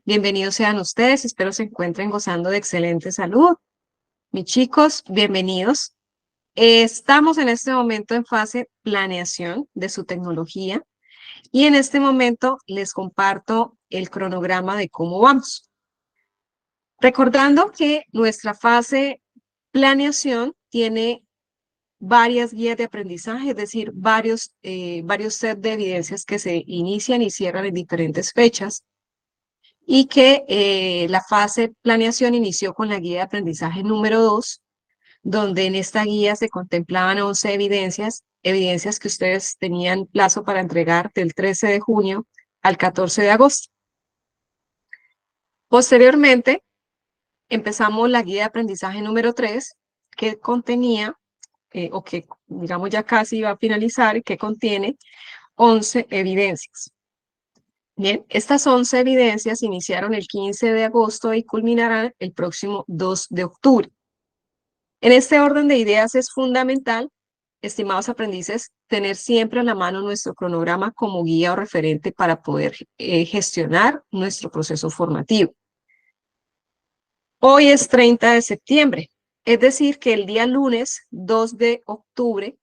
Bienvenidos sean ustedes, espero se encuentren gozando de excelente salud. Mis chicos, bienvenidos. Estamos en este momento en fase planeación de su tecnología y en este momento les comparto el cronograma de cómo vamos. Recordando que nuestra fase planeación tiene varias guías de aprendizaje, es decir, varios set de evidencias que se inician y cierran en diferentes fechas y que la fase planeación inició con la guía de aprendizaje número 2, donde en esta guía se contemplaban 11 evidencias que ustedes tenían plazo para entregar del 13 de junio al 14 de agosto. Posteriormente, empezamos la guía de aprendizaje número 3, que contenía, o que digamos ya casi iba a finalizar, que contiene 11 evidencias. Bien, estas 11 evidencias iniciaron el 15 de agosto y culminarán el próximo 2 de octubre. En este orden de ideas es fundamental, estimados aprendices, tener siempre a la mano nuestro cronograma como guía o referente para poder gestionar nuestro proceso formativo. Hoy es 30 de septiembre, es decir, que el día lunes 2 de octubre,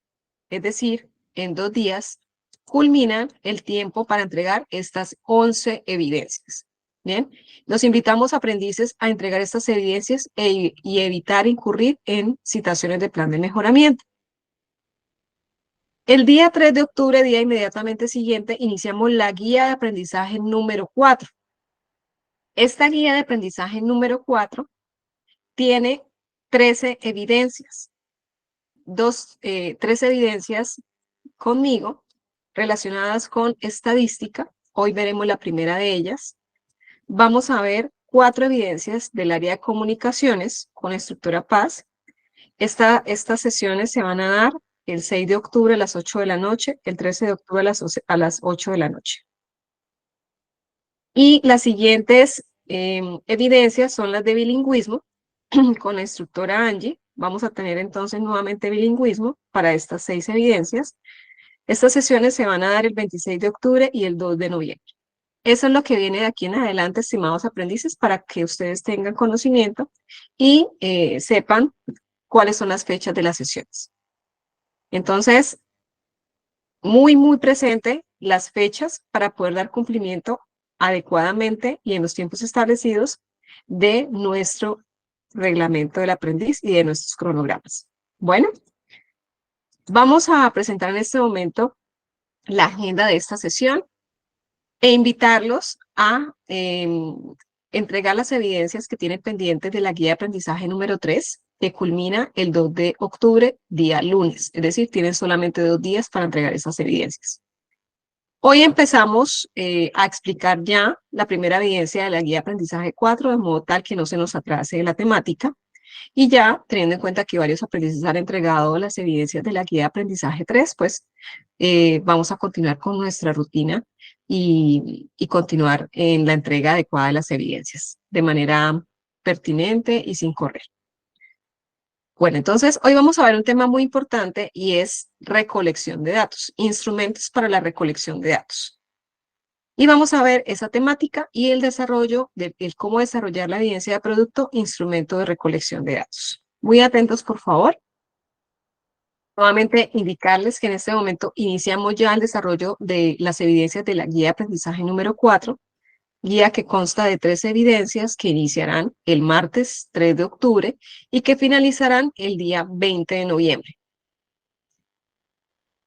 es decir, en 2 días, culmina el tiempo para entregar estas 11 evidencias. Bien, los invitamos aprendices a entregar estas evidencias y evitar incurrir en situaciones de plan de mejoramiento. El día 3 de octubre, día inmediatamente siguiente, iniciamos la guía de aprendizaje número 4. Esta guía de aprendizaje número 4 tiene 13 evidencias. 3 evidencias conmigo relacionadas con estadística. Hoy veremos la primera de ellas. Vamos a ver 4 evidencias del área de comunicaciones con la instructora Paz. Estas sesiones se van a dar el 6 de octubre a las 8 de la noche, el 13 de octubre a las 8 de la noche. Y las siguientes evidencias son las de bilingüismo con la instructora Angie. Vamos a tener entonces nuevamente bilingüismo para estas 6 evidencias. Estas sesiones se van a dar el 26 de octubre y el 2 de noviembre. Eso es lo que viene de aquí en adelante, estimados aprendices, para que ustedes tengan conocimiento y sepan cuáles son las fechas de las sesiones. Entonces, muy presente las fechas para poder dar cumplimiento adecuadamente y en los tiempos establecidos de nuestro reglamento del aprendiz y de nuestros cronogramas. Bueno, vamos a presentar en este momento la agenda de esta sesión e invitarlos a entregar las evidencias que tienen pendientes de la guía de aprendizaje número 3, que culmina el 2 de octubre, día lunes. Es decir, tienen solamente 2 días para entregar esas evidencias. Hoy empezamos a explicar ya la primera evidencia de la guía de aprendizaje 4, de modo tal que no se nos atrase la temática. Y ya, teniendo en cuenta que varios aprendices han entregado las evidencias de la guía de aprendizaje 3, pues vamos a continuar con nuestra rutina y continuar en la entrega adecuada de las evidencias, de manera pertinente y sin correr. Bueno, entonces hoy vamos a ver un tema muy importante y es recolección de datos, instrumentos para la recolección de datos. Y vamos a ver esa temática y el desarrollo, el cómo desarrollar la evidencia de producto, instrumento de recolección de datos. Muy atentos, por favor. Nuevamente, indicarles que en este momento iniciamos ya el desarrollo de las evidencias de la guía de aprendizaje número 4, guía que consta de 3 evidencias que iniciarán el martes 3 de octubre y que finalizarán el día 20 de noviembre.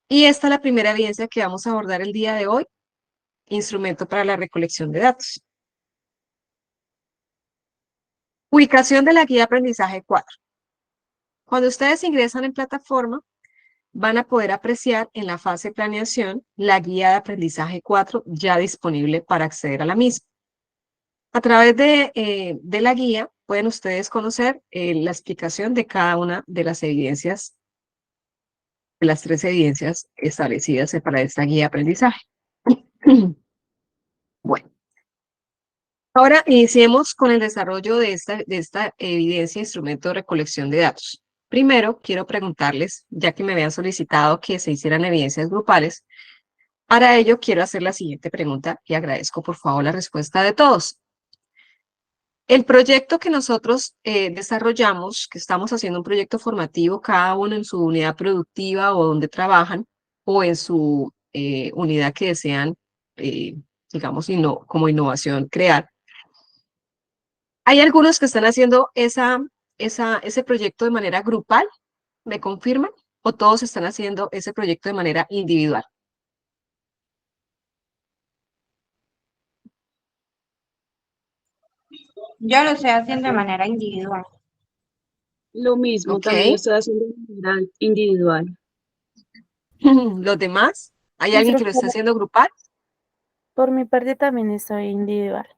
Y esta es la primera evidencia que vamos a abordar el día de hoy, instrumento para la recolección de datos. Ubicación de la guía de aprendizaje 4. Cuando ustedes ingresan en plataforma, van a poder apreciar en la fase planeación la guía de aprendizaje 4 ya disponible para acceder a la misma. A través de la guía pueden ustedes conocer la explicación de cada una de las evidencias, de las 3 evidencias establecidas para esta guía de aprendizaje. Bueno, ahora iniciemos con el desarrollo de esta evidencia instrumento de recolección de datos. Primero, quiero preguntarles, ya que me habían solicitado que se hicieran evidencias grupales, para ello quiero hacer la siguiente pregunta y agradezco por favor la respuesta de todos. El proyecto que nosotros desarrollamos, que estamos haciendo un proyecto formativo, cada uno en su unidad productiva o donde trabajan, o en su unidad que desean, eh, digamos, como innovación crear. Hay algunos que están haciendo ese proyecto de manera grupal, ¿me confirman? ¿O todos están haciendo ese proyecto de manera individual? Yo lo estoy haciendo de manera individual. Lo mismo, ¿Ok? también lo estoy haciendo de manera individual. ¿Los demás? ¿Hay alguien que lo esté Instructora, haciendo grupal? por mi parte también estoy individual.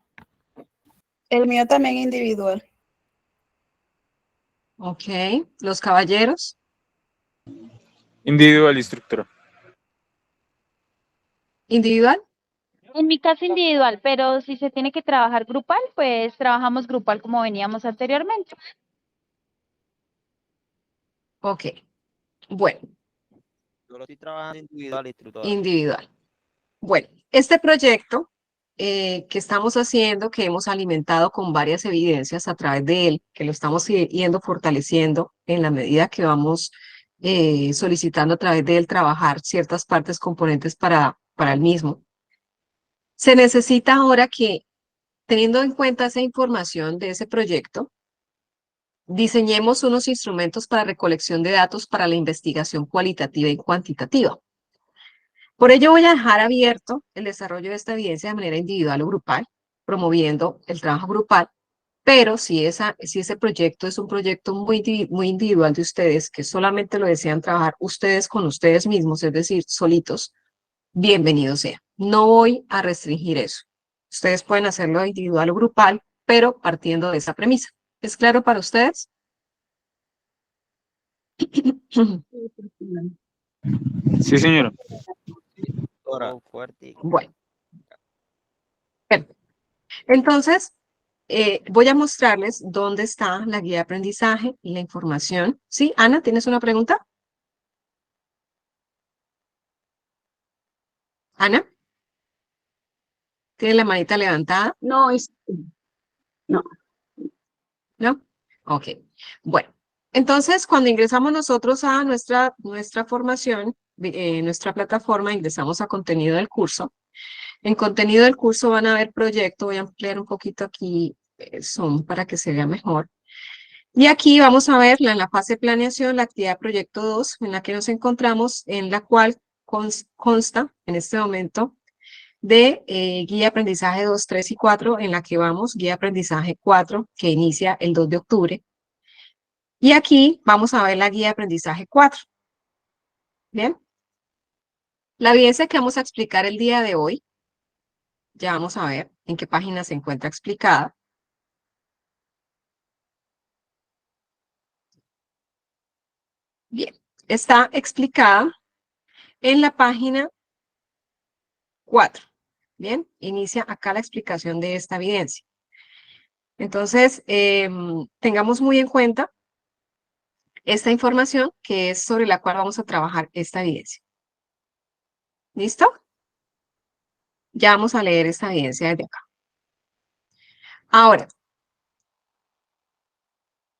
El mío también individual. Ok. ¿Los caballeros? Individual, instructora. ¿Individual? En mi caso individual, pero si se tiene que trabajar grupal, pues trabajamos grupal como veníamos anteriormente. Ok. Bueno, Yo lo estoy trabajando individual, instructora. individual. Bueno, este proyecto que estamos haciendo, que hemos alimentado con varias evidencias a través de él, que lo estamos yendo fortaleciendo en la medida que vamos solicitando a través de él trabajar ciertas partes componentes para el mismo. Se necesita ahora que, teniendo en cuenta esa información de ese proyecto, diseñemos unos instrumentos para recolección de datos para la investigación cualitativa y cuantitativa. Por ello voy a dejar abierto el desarrollo de esta evidencia de manera individual o grupal, promoviendo el trabajo grupal, pero si ese proyecto es un proyecto muy individual de ustedes, que solamente lo desean trabajar ustedes con ustedes mismos, es decir, solitos, bienvenido sea. No voy a restringir eso. Ustedes pueden hacerlo individual o grupal, pero partiendo de esa premisa. ¿Es claro para ustedes? Sí, señora. Todo fuerte. Bueno, perfecto. Entonces, voy a mostrarles dónde está la guía de aprendizaje y la información. ¿Sí? Ana, ¿tienes una pregunta? Ana, ¿tienes la manita levantada? No, no. ¿No? Ok. Bueno, entonces cuando ingresamos nosotros a nuestra formación, nuestra plataforma, ingresamos a contenido del curso. En contenido del curso van a ver proyecto, voy a ampliar un poquito aquí el zoom para que se vea mejor. Y aquí vamos a ver en la fase de planeación la actividad proyecto 2 en la que nos encontramos, en la cual consta en este momento de guía de aprendizaje 2, 3 y 4, en la que vamos, guía de aprendizaje 4, que inicia el 2 de octubre. Y aquí vamos a ver la guía de aprendizaje 4. Bien. La evidencia que vamos a explicar el día de hoy, ya vamos a ver en qué página se encuentra explicada. Bien, está explicada en la página 4. Bien, inicia acá la explicación de esta evidencia. Entonces, tengamos muy en cuenta esta información que es sobre la cual vamos a trabajar esta evidencia. ¿Listo? Ya vamos a leer esta evidencia desde acá. Ahora,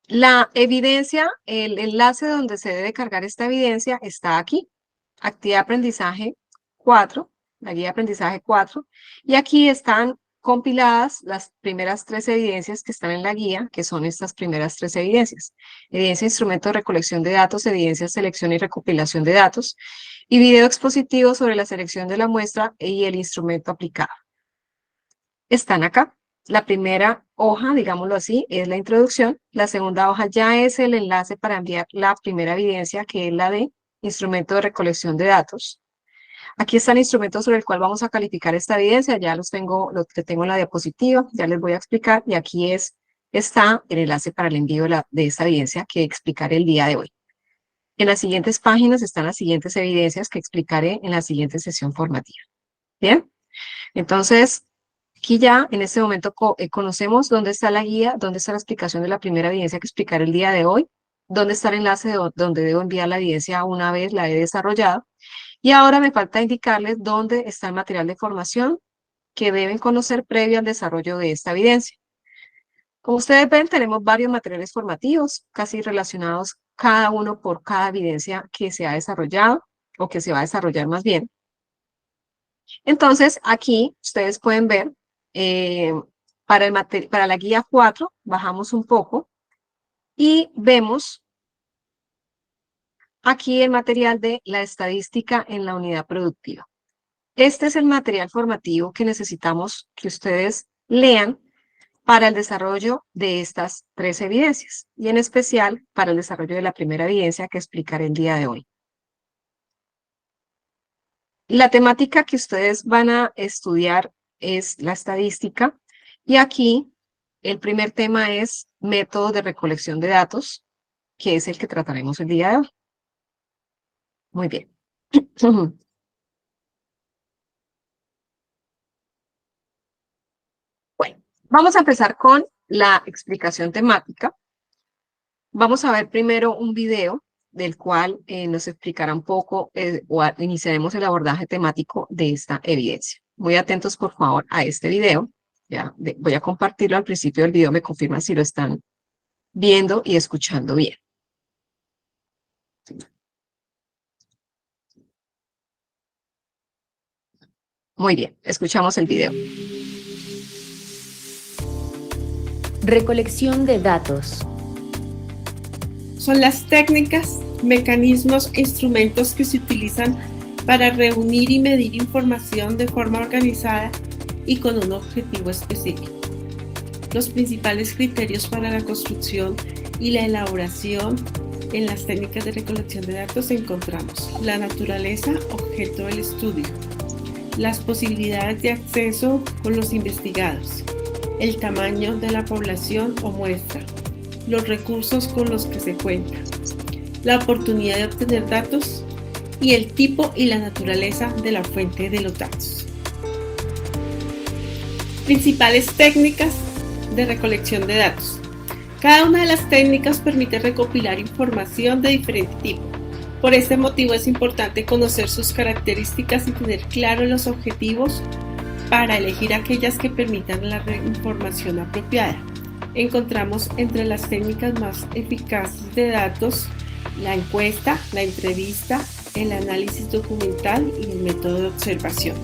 la evidencia, el enlace donde se debe cargar esta evidencia está aquí. Actividad de aprendizaje 4, la guía de aprendizaje 4, y aquí están compiladas las primeras 3 evidencias que están en la guía, que son estas primeras 3 evidencias. Evidencia, instrumento de recolección de datos, evidencia, selección y recopilación de datos, y video expositivo sobre la selección de la muestra y el instrumento aplicado. Están acá. La primera hoja, digámoslo así, es la introducción. La segunda hoja ya es el enlace para enviar la primera evidencia, que es la de instrumento de recolección de datos. Aquí está el instrumento sobre el cual vamos a calificar esta evidencia. Ya los tengo en la diapositiva, ya les voy a explicar. Y aquí está el enlace para el envío de esta evidencia que explicaré el día de hoy. En las siguientes páginas están las siguientes evidencias que explicaré en la siguiente sesión formativa. ¿Bien? Entonces, aquí ya en este momento conocemos dónde está la guía, dónde está la explicación de la primera evidencia que explicaré el día de hoy, dónde está el enlace donde debo enviar la evidencia una vez la he desarrollado. Y ahora me falta indicarles dónde está el material de formación que deben conocer previo al desarrollo de esta evidencia. Como ustedes ven, tenemos varios materiales formativos, casi relacionados cada uno por cada evidencia que se ha desarrollado o que se va a desarrollar más bien. Entonces, aquí ustedes pueden ver, eh, para la guía 4, bajamos un poco y vemos aquí el material de la estadística en la unidad productiva. Este es el material formativo que necesitamos que ustedes lean para el desarrollo de estas 3 evidencias y en especial para el desarrollo de la primera evidencia que explicaré el día de hoy. La temática que ustedes van a estudiar es la estadística y aquí el primer tema es métodos de recolección de datos, que es el que trataremos el día de hoy. Muy bien. Bueno, vamos a empezar con la explicación temática. Vamos a ver primero un video del cual nos explicará un poco iniciaremos el abordaje temático de esta evidencia. Muy atentos, por favor, a este video. Ya, voy a compartirlo al principio del video, me confirman si lo están viendo y escuchando bien. Muy bien, escuchamos el video. Recolección de datos. Son las técnicas, mecanismos e instrumentos que se utilizan para reunir y medir información de forma organizada y con un objetivo específico. Los principales criterios para la construcción y la elaboración en las técnicas de recolección de datos encontramos la naturaleza, objeto del estudio, las posibilidades de acceso con los investigados, el tamaño de la población o muestra, los recursos con los que se cuenta, la oportunidad de obtener datos y el tipo y la naturaleza de la fuente de los datos. Principales técnicas de recolección de datos. Cada una de las técnicas permite recopilar información de diferente tipo. Por este motivo es importante conocer sus características y tener claros los objetivos para elegir aquellas que permitan la información apropiada. Encontramos entre las técnicas más eficaces de datos la encuesta, la entrevista, el análisis documental y el método de observación.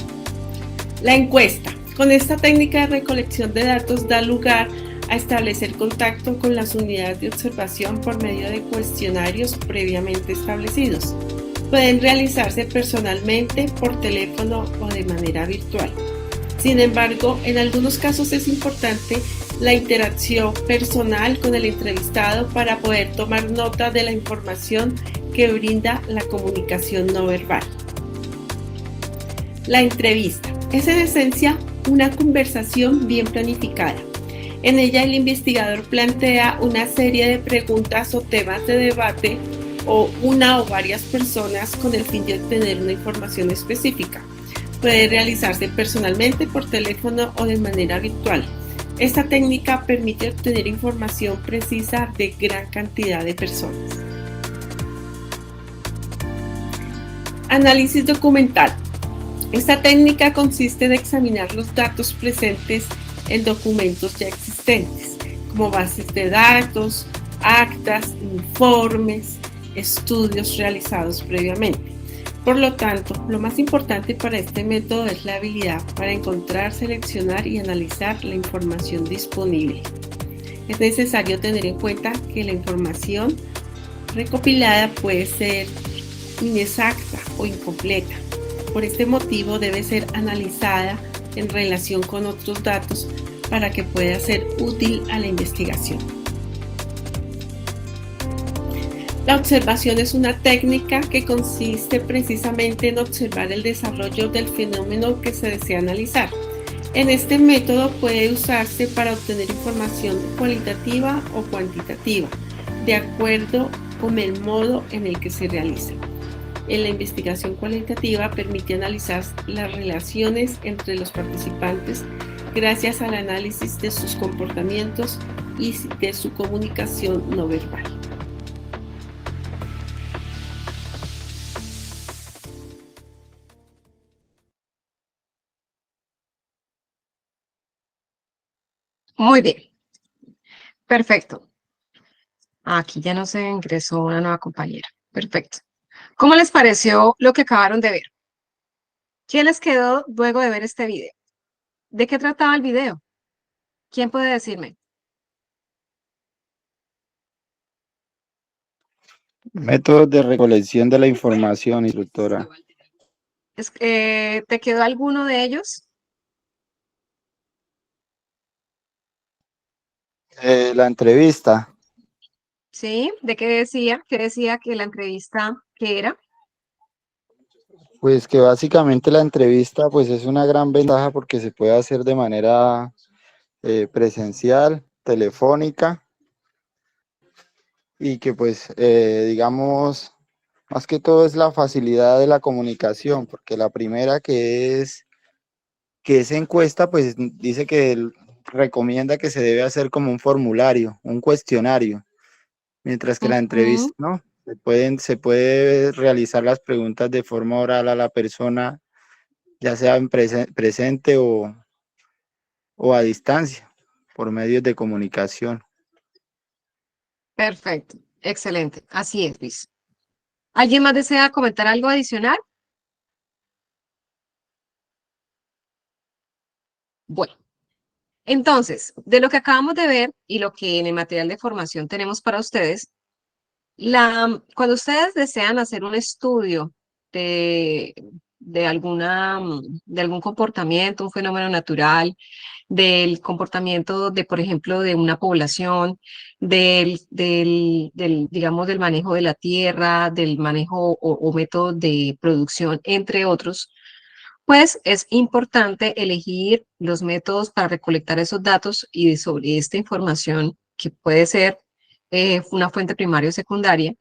La encuesta. Con esta técnica de recolección de datos da lugar a establecer contacto con las unidades de observación por medio de cuestionarios previamente establecidos. Pueden realizarse personalmente, por teléfono o de manera virtual. Sin embargo, en algunos casos es importante la interacción personal con el entrevistado para poder tomar nota de la información que brinda la comunicación no verbal. La entrevista es en esencia una conversación bien planificada. En ella el investigador plantea una serie de preguntas o temas de debate o una o varias personas con el fin de obtener una información específica. Puede realizarse personalmente, por teléfono o de manera virtual. Esta técnica permite obtener información precisa de gran cantidad de personas. Análisis documental. Esta técnica consiste en examinar los datos presentes en documentos ya existentes, como bases de datos, actas, informes, estudios realizados previamente. Por lo tanto, lo más importante para este método es la habilidad para encontrar, seleccionar y analizar la información disponible. Es necesario tener en cuenta que la información recopilada puede ser inexacta o incompleta. Por este motivo debe ser analizada en relación con otros datos para que pueda ser útil a la investigación. La observación es una técnica que consiste precisamente en observar el desarrollo del fenómeno que se desea analizar. En este método puede usarse para obtener información cualitativa o cuantitativa, de acuerdo con el modo en el que se realiza. En la investigación cualitativa permite analizar las relaciones entre los participantes gracias al análisis de sus comportamientos y de su comunicación no verbal. Muy bien. Perfecto. Aquí ya no se ingresó una nueva compañera. Perfecto. ¿Cómo les pareció lo que acabaron de ver? ¿Qué les quedó luego de ver este video? ¿De qué trataba el video? ¿Quién puede decirme? Métodos de recolección de la información, instructora. ¿Te quedó alguno de ellos? La entrevista, ¿Sí? ¿De qué decía? ¿Qué decía que la entrevista qué era? pues que básicamente la entrevista pues es una gran ventaja porque se puede hacer de manera presencial, telefónica y que pues digamos, más que todo es la facilidad de la comunicación, porque la primera que es encuesta pues dice que recomienda que se debe hacer como un formulario, un cuestionario. Mientras que la entrevista, ¿no? Se puede realizar las preguntas de forma oral a la persona, ya sea en presente o a distancia, por medios de comunicación. Perfecto. Excelente. Así es, Luis. ¿Alguien más desea comentar algo adicional? Bueno, entonces, de lo que acabamos de ver y lo que en el material de formación tenemos para ustedes, cuando ustedes desean hacer un estudio de, de algún comportamiento, un fenómeno natural, del comportamiento de, por ejemplo, de una población, digamos, del manejo de la tierra, del manejo o método de producción, entre otros, pues es importante elegir los métodos para recolectar esos datos y sobre esta información que puede ser una fuente primaria o secundaria.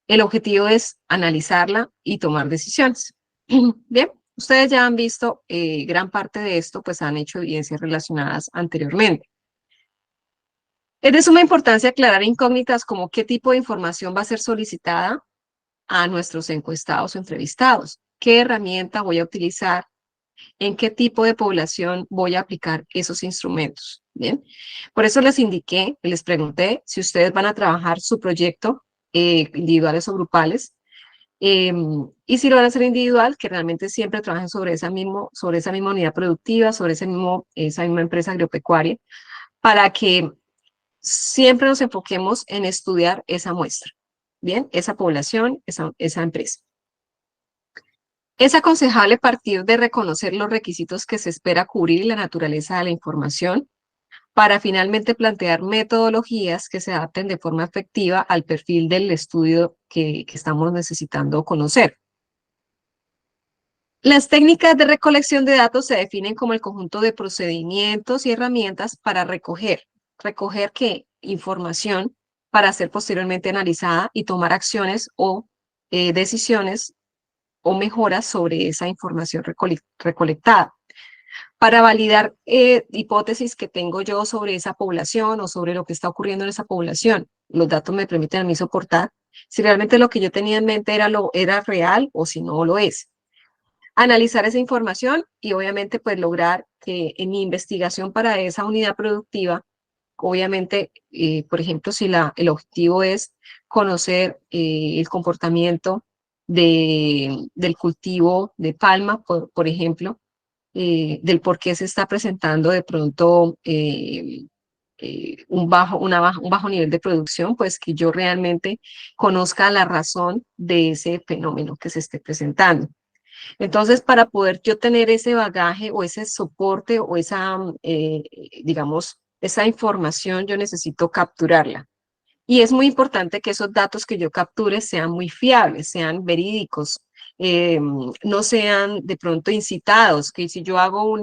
El objetivo es analizarla y tomar decisiones. Bien, ustedes ya han visto gran parte de esto, pues han hecho evidencias relacionadas anteriormente. Es de suma importancia aclarar incógnitas como qué tipo de información va a ser solicitada a nuestros encuestados o entrevistados, qué herramienta voy a utilizar, en qué tipo de población voy a aplicar esos instrumentos. Bien, por eso les indiqué, les pregunté si ustedes van a trabajar su proyecto individuales o grupales, y si lo van a hacer individual, que realmente siempre trabajen sobre esa misma unidad productiva, sobre esa misma empresa agropecuaria, para que siempre nos enfoquemos en estudiar esa muestra, bien, esa población, esa empresa. Es aconsejable partir de reconocer los requisitos que se espera cubrir y la naturaleza de la información para finalmente plantear metodologías que se adapten de forma efectiva al perfil del estudio que estamos necesitando conocer. Las técnicas de recolección de datos se definen como el conjunto de procedimientos y herramientas para recoger qué información para ser posteriormente analizada y tomar acciones o decisiones o mejoras sobre esa información recolectada. Para validar hipótesis que tengo yo sobre esa población o sobre lo que está ocurriendo en esa población. Los datos me permiten a mí soportar si realmente lo que yo tenía en mente era real o si no lo es. Analizar esa información y obviamente pues lograr que en mi investigación para esa unidad productiva, obviamente, por ejemplo, si el objetivo es conocer el comportamiento del cultivo de palma, por ejemplo, del por qué se está presentando de pronto un bajo nivel de producción, pues que yo realmente conozca la razón de ese fenómeno que se esté presentando. Entonces, para poder yo tener ese bagaje o ese soporte o digamos, esa información, yo necesito capturarla. Y es muy importante que esos datos que yo capture sean muy fiables, sean verídicos, no sean de pronto incitados, que si yo hago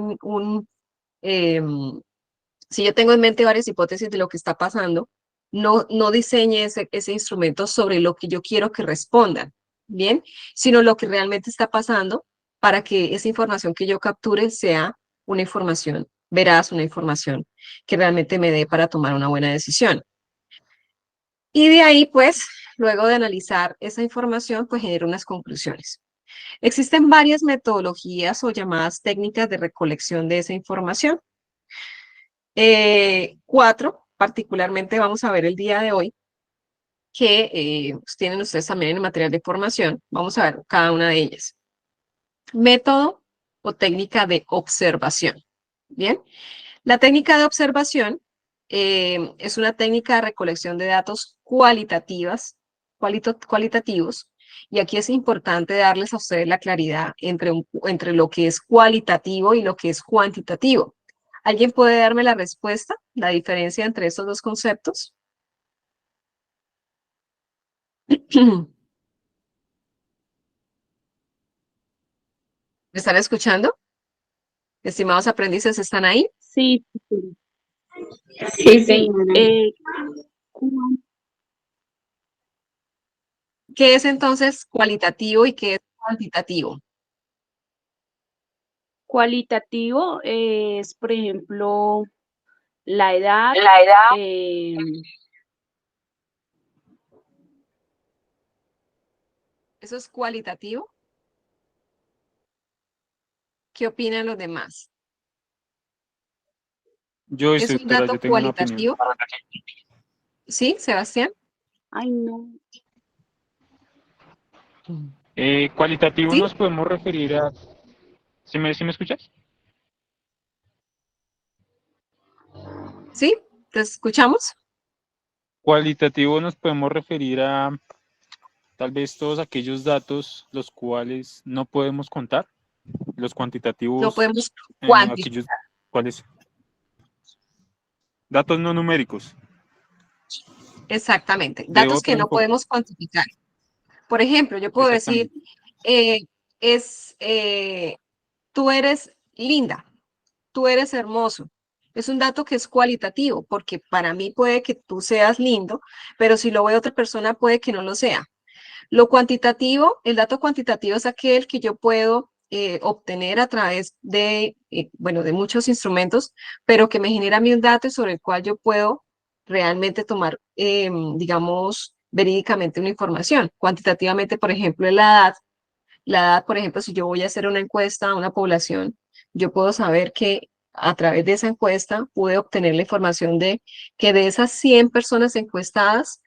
si yo tengo en mente varias hipótesis de lo que está pasando, no diseñe ese instrumento sobre lo que yo quiero que respondan, ¿bien? Sino lo que realmente está pasando para que esa información que yo capture sea una información veraz, una información que realmente me dé para tomar una buena decisión. Y de ahí, pues, luego de analizar esa información, pues genero unas conclusiones. Existen varias metodologías o llamadas técnicas de recolección de esa información. 4 particularmente vamos a ver el día de hoy, que pues, tienen ustedes también en el material de formación. Vamos a ver cada una de ellas. Método o técnica de observación. Bien, la técnica de observación es una técnica de recolección de datos cualitativos, y aquí es importante darles a ustedes la claridad entre lo que es cualitativo y lo que es cuantitativo. ¿Alguien puede darme la respuesta, la diferencia entre estos dos conceptos? ¿Me están escuchando? Estimados aprendices, ¿están ahí? Sí, sí, Sí, sí. ¿Qué es entonces cualitativo y qué es cuantitativo? Cualitativo es, por ejemplo, la edad, eh, ¿Eso es cualitativo? ¿Qué opinan los demás? Yo ¿Es estoy, un espera, dato yo tengo una opinión. cualitativo? ¿Sí, Sebastián? ay no, Cualitativo ¿Sí? nos podemos referir a... ¿Sí me escuchas? ¿Sí? ¿Te escuchamos? Cualitativo nos podemos referir a tal vez todos aquellos datos los cuales no podemos contar. Los No cuantitativos, podemos cuantificar. aquellos, ¿cuáles? Datos no numéricos. Exactamente. De Datos que otro no enfoque. podemos cuantificar. Por ejemplo, yo puedo decir, Exactamente. eh, tú eres linda, tú eres hermoso. Es un dato que es cualitativo, porque para mí puede que tú seas lindo, pero si lo ve otra persona puede que no lo sea. Lo cuantitativo, el dato cuantitativo es aquel que yo puedo obtener a través de, bueno, de muchos instrumentos, pero que me genera a mí un dato sobre el cual yo puedo realmente tomar, digamos, verídicamente una información. Cuantitativamente, por ejemplo, es la edad. La edad, por ejemplo, si yo voy a hacer una encuesta a una población, yo puedo saber que a través de esa encuesta pude obtener la información de que de esas 100 personas encuestadas,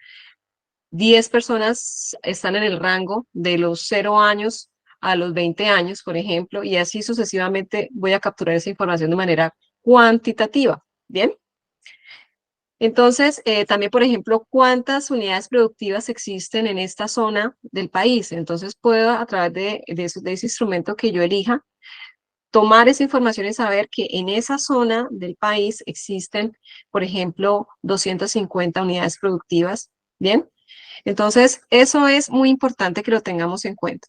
10 personas están en el rango de los 0 años a los 20 años, por ejemplo, y así sucesivamente voy a capturar esa información de manera cuantitativa. ¿Bien? Entonces, también, por ejemplo, cuántas unidades productivas existen en esta zona del país. Entonces, puedo a través de ese instrumento que yo elija, tomar esa información y saber que en esa zona del país existen, por ejemplo, 250 unidades productivas. ¿Bien? Entonces, eso es muy importante que lo tengamos en cuenta.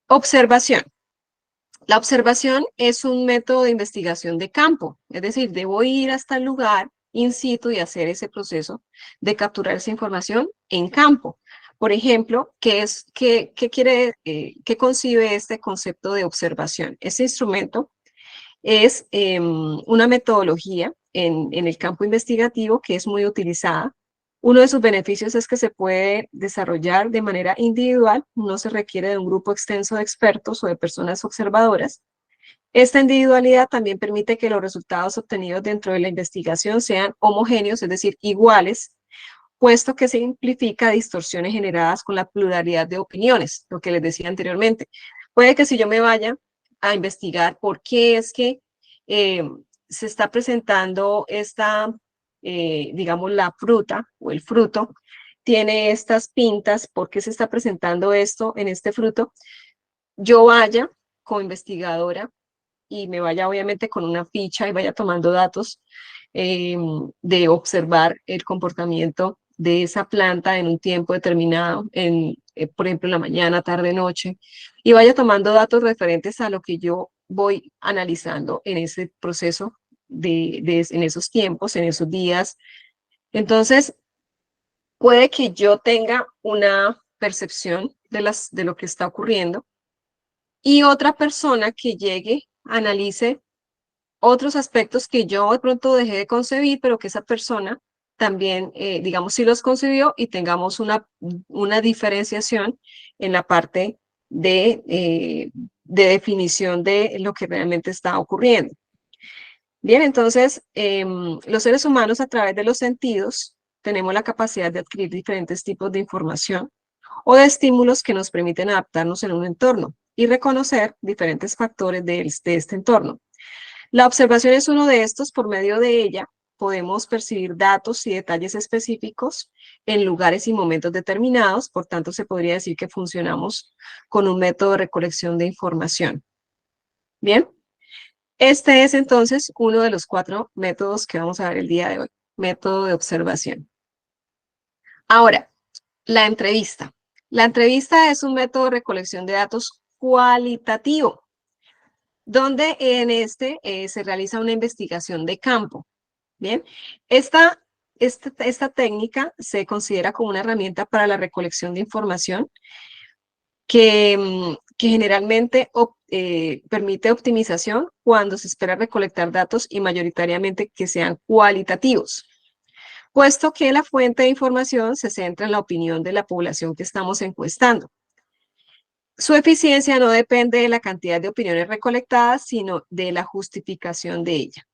Observación. La observación es un método de investigación de campo, es decir, debo ir hasta el lugar in situ y hacer ese proceso de capturar esa información en campo. Por ejemplo, ¿qué concibe este concepto de observación? Este instrumento es una metodología en el campo investigativo que es muy utilizada. Uno de sus beneficios es que se puede desarrollar de manera individual, no se requiere de un grupo extenso de expertos o de personas observadoras. Esta individualidad también permite que los resultados obtenidos dentro de la investigación sean homogéneos, es decir, iguales, puesto que simplifica distorsiones generadas con la pluralidad de opiniones, lo que les decía anteriormente. Puede que si yo me vaya a investigar por qué es que se está presentando esta, digamos, la fruta o el fruto, tiene estas pintas, ¿por qué se está presentando esto en este fruto? Yo vaya como investigadora y me vaya obviamente con una ficha y vaya tomando datos de observar el comportamiento de esa planta en un tiempo determinado, por ejemplo, en la mañana, tarde, noche, y vaya tomando datos referentes a lo que yo voy analizando en ese proceso, en esos tiempos, en esos días. Entonces, puede que yo tenga una percepción de lo que está ocurriendo y otra persona que llegue, analice otros aspectos que yo de pronto dejé de concebir, pero que esa persona también, digamos, sí los concibió y tengamos una diferenciación en la parte de definición de lo que realmente está ocurriendo. Bien, entonces, los seres humanos a través de los sentidos tenemos la capacidad de adquirir diferentes tipos de información o de estímulos que nos permiten adaptarnos en un entorno y reconocer diferentes factores de este entorno. La observación es uno de estos. Por medio de ella podemos percibir datos y detalles específicos en lugares y momentos determinados. Por tanto, se podría decir que funcionamos con un método de recolección de información. Bien, este es entonces uno de los 4 métodos que vamos a ver el día de hoy, método de observación. Ahora, la entrevista. La entrevista es un método de recolección de datos cualitativo, donde en se realiza una investigación de campo. Bien, esta técnica se considera como una herramienta para la recolección de información que generalmente permite optimización cuando se espera recolectar datos y mayoritariamente que sean cualitativos, puesto que la fuente de información se centra en la opinión de la población que estamos encuestando. Su eficiencia no depende de la cantidad de opiniones recolectadas, sino de la justificación de ella.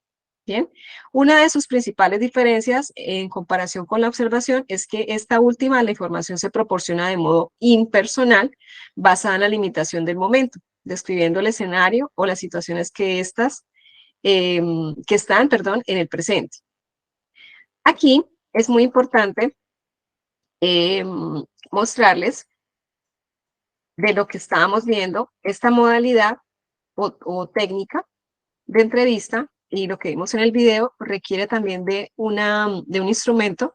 Bien, una de sus principales diferencias en comparación con la observación es que esta última, la información se proporciona de modo impersonal, basada en la limitación del momento, describiendo el escenario o las situaciones que están, en el presente. Aquí es muy importante mostrarles de lo que estábamos viendo, esta modalidad o técnica de entrevista, y lo que vimos en el video requiere también de un instrumento,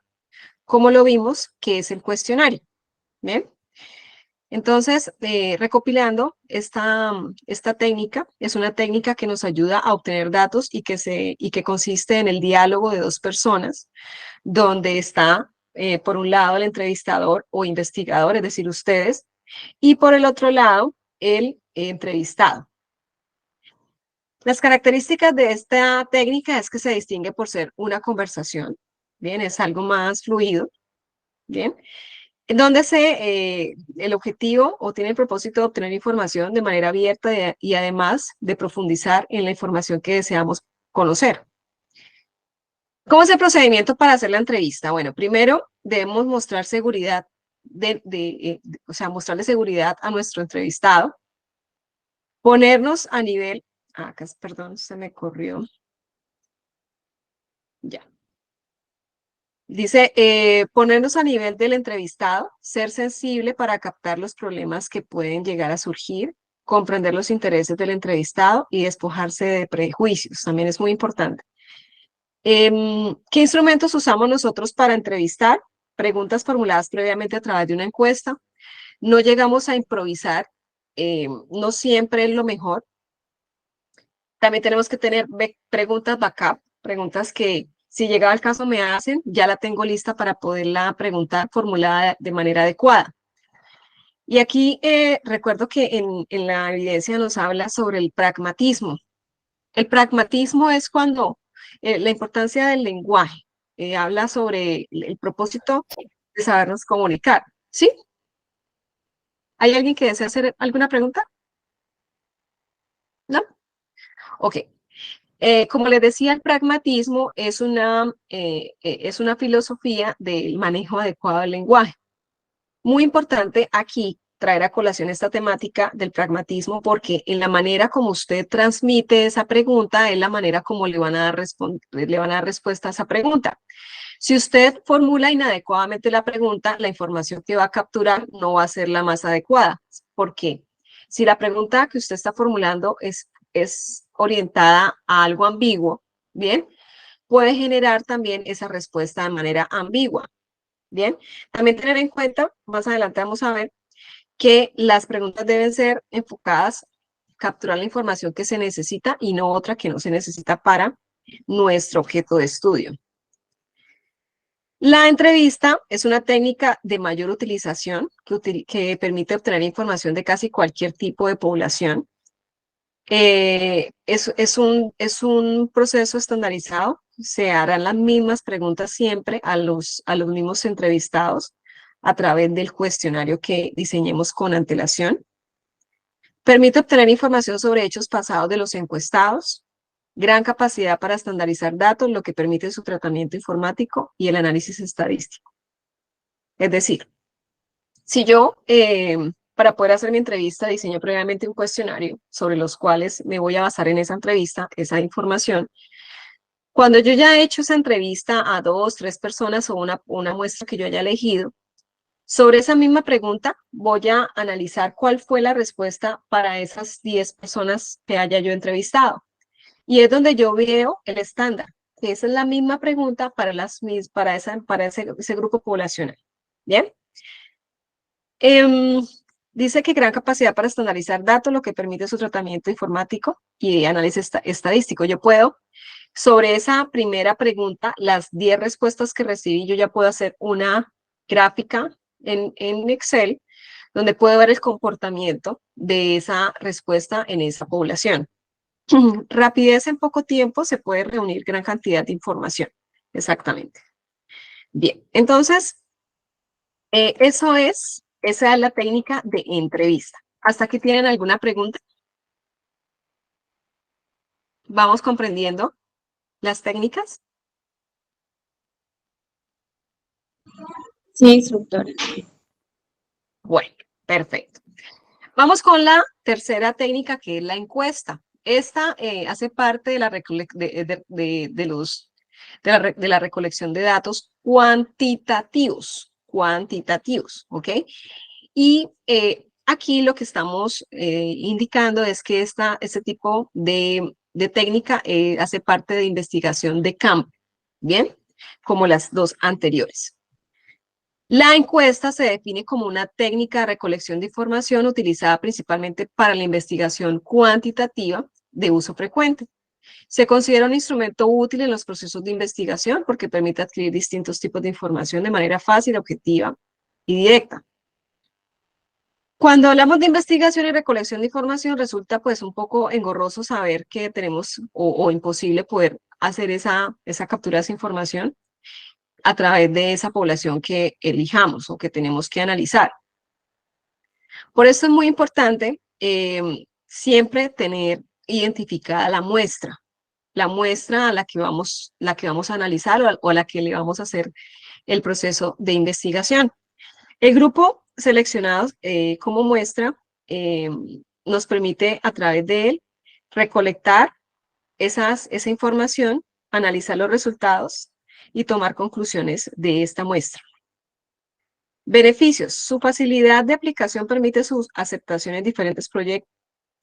como lo vimos, que es el cuestionario. ¿Bien? Entonces, recopilando, esta técnica es una técnica que nos ayuda a obtener datos y que consiste en el diálogo de 2 personas, donde está, por un lado, el entrevistador o investigador, es decir, ustedes, y por el otro lado, el entrevistado. Las características de esta técnica es que se distingue por ser una conversación, bien, es algo más fluido, bien, en donde el objetivo o tiene el propósito de obtener información de manera abierta y además de profundizar en la información que deseamos conocer. ¿Cómo es el procedimiento para hacer la entrevista? Bueno, primero debemos mostrar seguridad, mostrarle seguridad a nuestro entrevistado, ponernos a nivel, acá, perdón, se me corrió, ya. Dice, ponernos a nivel del entrevistado, ser sensible para captar los problemas que pueden llegar a surgir, comprender los intereses del entrevistado y despojarse de prejuicios, también es muy importante. ¿Qué instrumentos usamos nosotros para entrevistar? Preguntas formuladas previamente a través de una encuesta. No llegamos a improvisar, no siempre es lo mejor. También tenemos que tener preguntas backup, preguntas que si llegaba el caso me hacen, ya la tengo lista para poderla preguntar formulada de manera adecuada. Y aquí recuerdo que en la evidencia nos habla sobre el pragmatismo. El pragmatismo es cuando la importancia del lenguaje habla sobre el propósito de sabernos comunicar. ¿Sí? ¿Hay alguien que desea hacer alguna pregunta? ¿No? Ok. Como les decía, el pragmatismo es una filosofía del manejo adecuado del lenguaje. Muy importante aquí traer a colación esta temática del pragmatismo porque en la manera como usted transmite esa pregunta es la manera como le van a dar respuesta a esa pregunta. Si usted formula inadecuadamente la pregunta, la información que va a capturar no va a ser la más adecuada. ¿Por qué? Si la pregunta que usted está formulando es orientada a algo ambiguo, ¿bien? Puede generar también esa respuesta de manera ambigua, ¿bien? También tener en cuenta, más adelante vamos a ver, que las preguntas deben ser enfocadas, capturar la información que se necesita y no otra que no se necesita para nuestro objeto de estudio. La entrevista es una técnica de mayor utilización que permite obtener información de casi cualquier tipo de población. Es un proceso estandarizado, se harán las mismas preguntas siempre a los mismos entrevistados a través del cuestionario que diseñemos con antelación. Permite obtener información sobre hechos pasados de los encuestados, gran capacidad para estandarizar datos, lo que permite su tratamiento informático y el análisis estadístico. Es decir, si yo, para poder hacer mi entrevista, diseño previamente un cuestionario sobre los cuales me voy a basar en esa entrevista, esa información, cuando yo ya he hecho esa entrevista a 2, 3 personas o una muestra que yo haya elegido, sobre esa misma pregunta voy a analizar cuál fue la respuesta para esas 10 personas que haya yo entrevistado. Y es donde yo veo el estándar, que esa es la misma pregunta para ese grupo poblacional. ¿Bien? Dice que gran capacidad para estandarizar datos, lo que permite su tratamiento informático y análisis estadístico. Yo puedo, sobre esa primera pregunta, las 10 respuestas que recibí, yo ya puedo hacer una gráfica en Excel, donde puedo ver el comportamiento de esa respuesta en esa población. Rapidez en poco tiempo, se puede reunir gran cantidad de información. Exactamente. Bien, entonces, esa es la técnica de entrevista. ¿Hasta aquí tienen alguna pregunta? ¿Vamos comprendiendo las técnicas? Sí, instructora. Bueno, perfecto. Vamos con la tercera técnica, que es la encuesta. Esta hace parte de la recolección de datos cuantitativos, ¿ok? Y aquí lo que estamos indicando es que este tipo de técnica hace parte de investigación de campo, ¿bien? Como las dos anteriores. La encuesta se define como una técnica de recolección de información utilizada principalmente para la investigación cuantitativa de uso frecuente. Se considera un instrumento útil en los procesos de investigación porque permite adquirir distintos tipos de información de manera fácil, objetiva y directa. Cuando hablamos de investigación y recolección de información, resulta pues un poco engorroso saber que tenemos o imposible poder hacer esa captura de esa información a través de esa población que elijamos o que tenemos que analizar. Por eso es muy importante siempre tener identificada la muestra a la que vamos a analizar o a la que le vamos a hacer el proceso de investigación. El grupo seleccionado como muestra nos permite a través de él recolectar esa información, analizar los resultados y tomar conclusiones de esta muestra. Beneficios. Su facilidad de aplicación permite su aceptación en diferentes proyectos,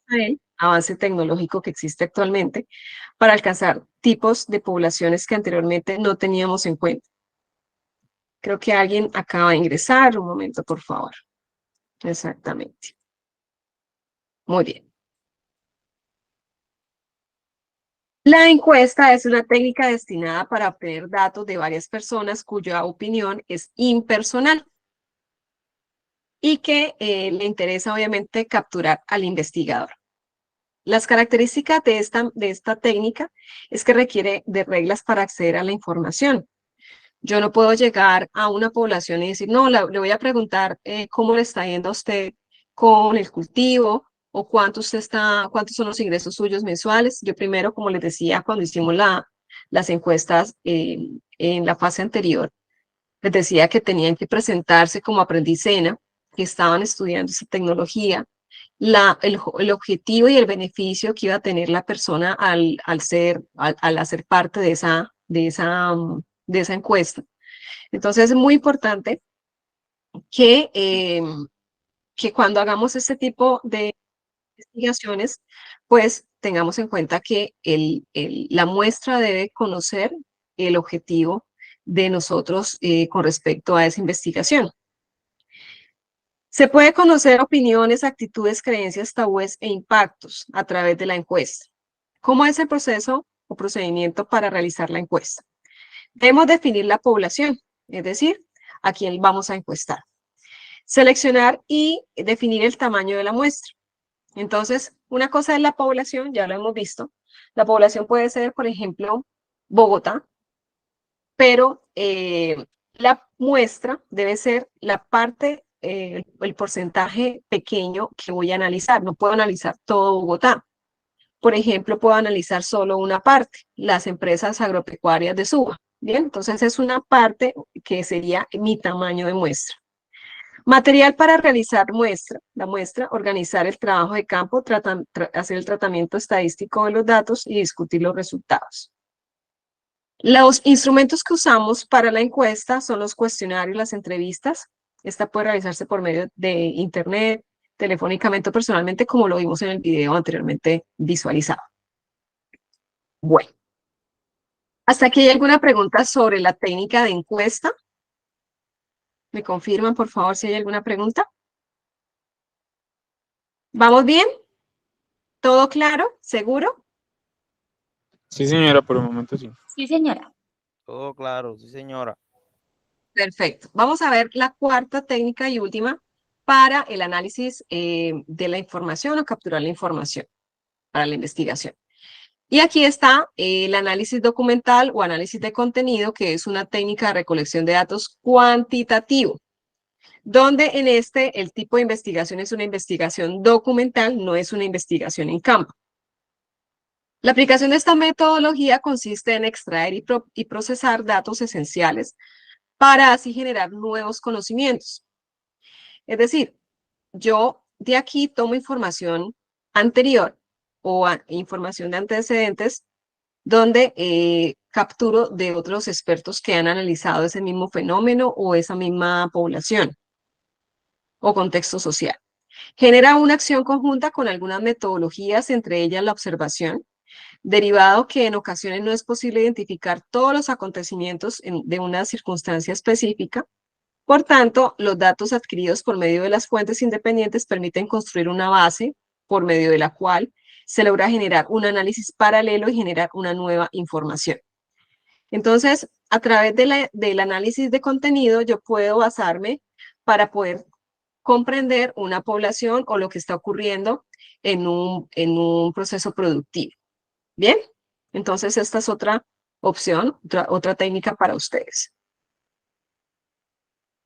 el avance tecnológico que existe actualmente para alcanzar tipos de poblaciones que anteriormente no teníamos en cuenta. Creo que alguien acaba de ingresar. Un momento, por favor. Exactamente. Muy bien. La encuesta es una técnica destinada para obtener datos de varias personas cuya opinión es impersonal y que le interesa obviamente capturar al investigador. Las características de esta técnica es que requiere de reglas para acceder a la información. Yo no puedo llegar a una población y decir, no, le voy a preguntar cómo le está yendo a usted con el cultivo o cuántos son los ingresos suyos mensuales. Yo primero, como les decía, cuando hicimos las encuestas en la fase anterior, les decía que tenían que presentarse como aprendicena, que estaban estudiando esa tecnología, el objetivo y el beneficio que iba a tener la persona al hacer parte de esa encuesta. Entonces es muy importante que cuando hagamos este tipo de investigaciones, pues tengamos en cuenta que la muestra debe conocer el objetivo de nosotros con respecto a esa investigación. Se puede conocer opiniones, actitudes, creencias, tabúes e impactos a través de la encuesta. ¿Cómo es el proceso o procedimiento para realizar la encuesta? Debemos definir la población, es decir, a quién vamos a encuestar. Seleccionar y definir el tamaño de la muestra. Entonces, una cosa es la población, ya lo hemos visto. La población puede ser, por ejemplo, Bogotá, pero la muestra debe ser la parte, el porcentaje pequeño que voy a analizar. No puedo analizar todo Bogotá, por ejemplo, puedo analizar solo una parte, las empresas agropecuarias de Suba. Bien, entonces es una parte que sería mi tamaño de muestra. Material para realizar la muestra, organizar el trabajo de campo, hacer el tratamiento estadístico de los datos y discutir los resultados. Los instrumentos que usamos para la encuesta son los cuestionarios, las entrevistas. Esta puede realizarse por medio de internet, telefónicamente o personalmente, como lo vimos en el video anteriormente visualizado. Bueno, ¿hasta aquí hay alguna pregunta sobre la técnica de encuesta? ¿Me confirman, por favor, si hay alguna pregunta? ¿Vamos bien? ¿Todo claro? ¿Seguro? Sí, señora, por el momento sí. Sí, señora. Todo claro, sí, señora. Perfecto. Vamos a ver la cuarta técnica y última para el análisis de la información o capturar la información para la investigación. Y aquí está el análisis documental o análisis de contenido, que es una técnica de recolección de datos cuantitativo, donde en el tipo de investigación es una investigación documental, no es una investigación en campo. La aplicación de esta metodología consiste en extraer y procesar datos esenciales para así generar nuevos conocimientos. Es decir, yo de aquí tomo información anterior o información de antecedentes donde capturo de otros expertos que han analizado ese mismo fenómeno o esa misma población o contexto social. Genera una acción conjunta con algunas metodologías, entre ellas la observación, derivado que en ocasiones no es posible identificar todos los acontecimientos de una circunstancia específica. Por tanto, los datos adquiridos por medio de las fuentes independientes permiten construir una base por medio de la cual se logra generar un análisis paralelo y generar una nueva información. Entonces, a través del análisis de contenido, yo puedo basarme para poder comprender una población o lo que está ocurriendo en un proceso productivo. ¿Bien? Entonces, esta es otra opción, otra técnica para ustedes.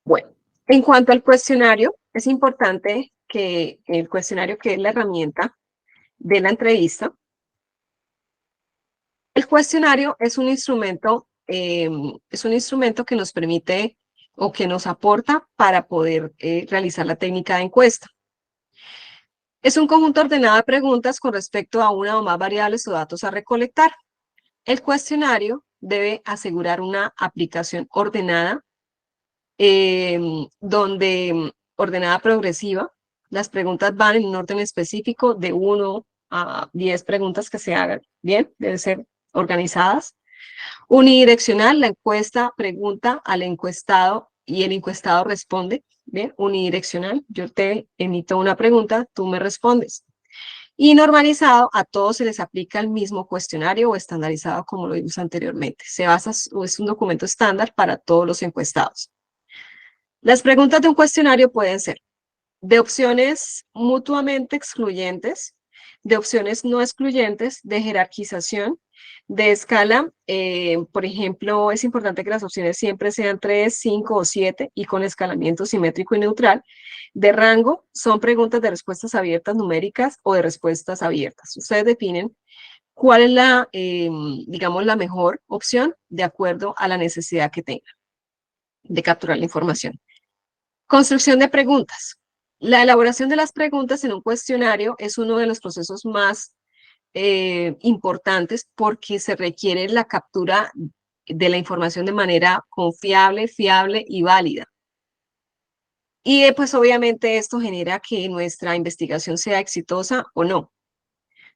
Bueno, en cuanto al cuestionario, es importante que el cuestionario, que es la herramienta de la entrevista, el cuestionario es un instrumento que nos permite o que nos aporta para poder realizar la técnica de encuesta. Es un conjunto ordenado de preguntas con respecto a una o más variables o datos a recolectar. El cuestionario debe asegurar una aplicación ordenada, ordenada progresiva. Las preguntas van en un orden específico de 1 a 10 preguntas que se hagan. Bien, deben ser organizadas. Unidireccional, la encuesta pregunta al encuestado y el encuestado responde. Bien, unidireccional, yo te emito una pregunta, tú me respondes. Y normalizado, a todos se les aplica el mismo cuestionario o estandarizado, como lo vimos anteriormente. Es un documento estándar para todos los encuestados. Las preguntas de un cuestionario pueden ser de opciones mutuamente excluyentes, de opciones no excluyentes, de jerarquización, de escala. Por ejemplo, es importante que las opciones siempre sean 3, 5 o 7 y con escalamiento simétrico y neutral. De rango, son preguntas de respuestas abiertas numéricas o de respuestas abiertas. Ustedes definen cuál es digamos, la mejor opción de acuerdo a la necesidad que tengan de capturar la información. Construcción de preguntas. La elaboración de las preguntas en un cuestionario es uno de los procesos más importantes porque se requiere la captura de la información de manera confiable, fiable y válida. Y pues obviamente esto genera que nuestra investigación sea exitosa o no.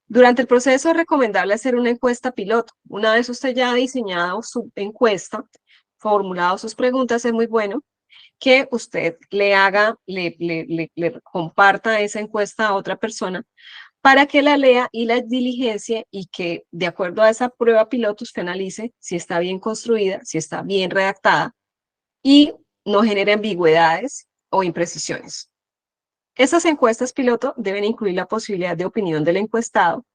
Durante el proceso es recomendable hacer una encuesta piloto. Una vez usted ya ha diseñado su encuesta, formulado sus preguntas, es muy bueno que usted le comparta esa encuesta a otra persona para que la lea y la diligencie y que de acuerdo a esa prueba piloto usted analice si está bien construida, si está bien redactada y no genere ambigüedades o imprecisiones. Esas encuestas piloto deben incluir la posibilidad de opinión del encuestado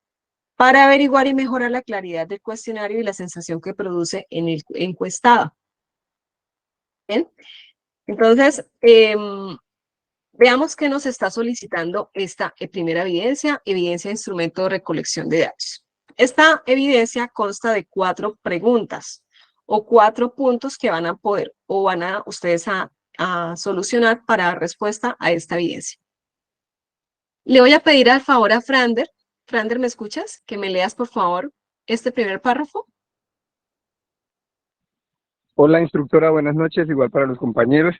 para averiguar y mejorar la claridad del cuestionario y la sensación que produce en el encuestado. ¿Bien? Entonces, Veamos qué nos está solicitando esta primera evidencia, evidencia de instrumento de recolección de datos. Esta evidencia consta de 4 preguntas o 4 puntos que van a poder o van a ustedes a solucionar para dar respuesta a esta evidencia. Le voy a pedir al favor a Frander. Frander, ¿me escuchas? Que me leas, por favor, este primer párrafo. Hola, instructora, buenas noches, igual para los compañeros.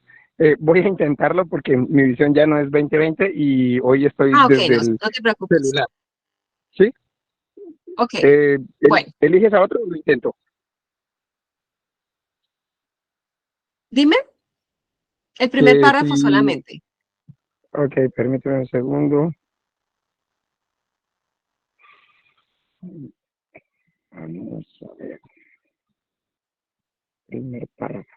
Voy a intentarlo porque mi visión ya no es 20/20 y hoy estoy Ok, desde no, el no te preocupes. celular. ¿Sí? Ok, bueno. ¿Eliges a otro o lo intento? Dime el primer párrafo Sí. solamente. Ok, permíteme un segundo. Vamos a ver. Primer párrafo.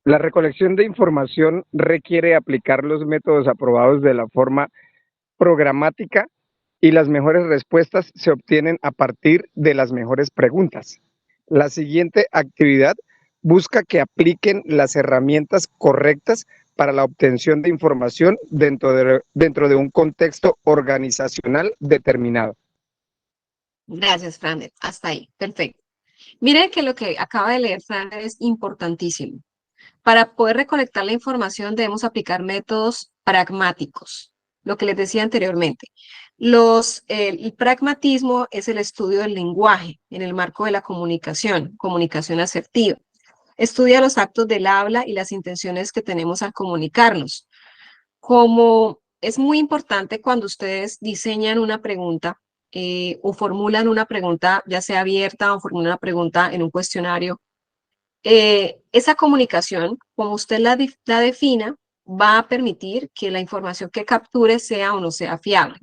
La recolección de información requiere aplicar los métodos aprobados de la forma programática y las mejores respuestas se obtienen a partir de las mejores preguntas. La siguiente actividad busca que apliquen las herramientas correctas para la obtención de información dentro de un contexto organizacional determinado. Gracias, Frander. Hasta ahí. Perfecto. Miren que lo que acaba de leer Frander es importantísimo. Para poder recolectar la información debemos aplicar métodos pragmáticos, lo que les decía anteriormente. El pragmatismo es el estudio del lenguaje en el marco de la comunicación asertiva. Estudia los actos del habla y las intenciones que tenemos al comunicarnos. Como es muy importante cuando ustedes diseñan una pregunta o formulan una pregunta, ya sea abierta o formulan una pregunta en un cuestionario, esa comunicación, como usted la defina, va a permitir que la información que capture sea o no sea fiable.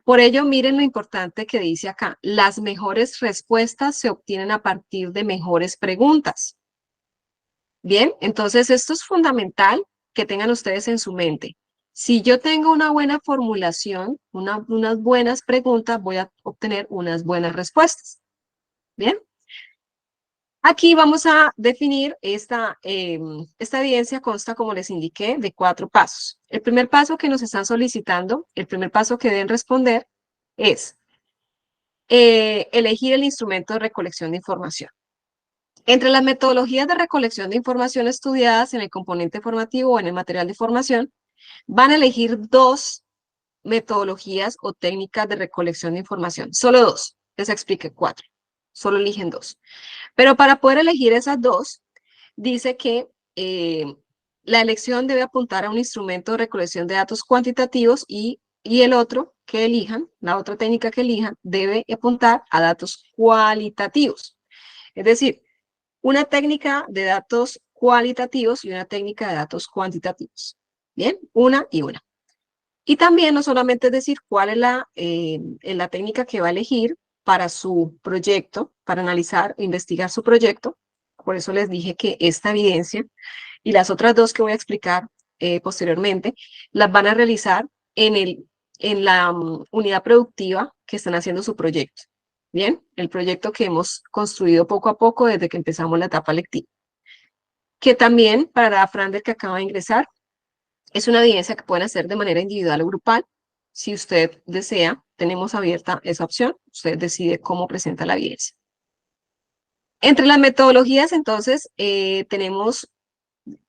Por ello, miren lo importante que dice acá. Las mejores respuestas se obtienen a partir de mejores preguntas. Bien, entonces esto es fundamental que tengan ustedes en su mente. Si yo tengo una buena formulación, unas buenas preguntas, voy a obtener unas buenas respuestas. Bien. Aquí vamos a definir esta evidencia consta, como les indiqué, de 4 pasos. El primer paso que nos están solicitando, el primer paso que deben responder es elegir el instrumento de recolección de información. Entre las metodologías de recolección de información estudiadas en el componente formativo o en el material de formación, van a elegir 2 metodologías o técnicas de recolección de información. Solo 2, les expliqué 4. Solo eligen 2. Pero para poder elegir esas 2, dice que la elección debe apuntar a un instrumento de recolección de datos cuantitativos y el otro que elijan, la otra técnica que elijan, debe apuntar a datos cualitativos. Es decir, una técnica de datos cualitativos y una técnica de datos cuantitativos. Bien, una y una. Y también no solamente es decir cuál es la técnica que va a elegir para su proyecto, para analizar e investigar su proyecto. Por eso les dije que esta evidencia y las otras 2 que voy a explicar posteriormente, las van a realizar en la unidad productiva que están haciendo su proyecto. Bien, el proyecto que hemos construido poco a poco desde que empezamos la etapa lectiva. Que también para Frander, que acaba de ingresar, es una evidencia que pueden hacer de manera individual o grupal. Si usted desea, tenemos abierta esa opción. Usted decide cómo presenta la evidencia. Entre las metodologías, entonces, tenemos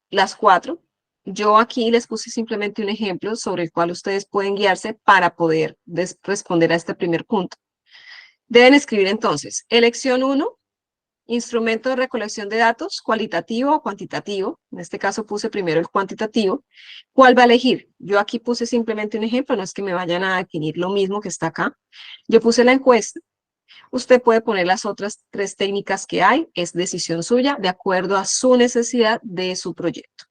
las 4. Yo aquí les puse simplemente un ejemplo sobre el cual ustedes pueden guiarse para poder responder a este primer punto. Deben escribir entonces, elección 1, instrumento de recolección de datos, cualitativo o cuantitativo. En este caso puse primero el cuantitativo. ¿Cuál va a elegir? Yo aquí puse simplemente un ejemplo, no es que me vayan a definir lo mismo que está acá. Yo puse la encuesta. Usted puede poner las otras 3 técnicas que hay, es decisión suya, de acuerdo a su necesidad de su proyecto.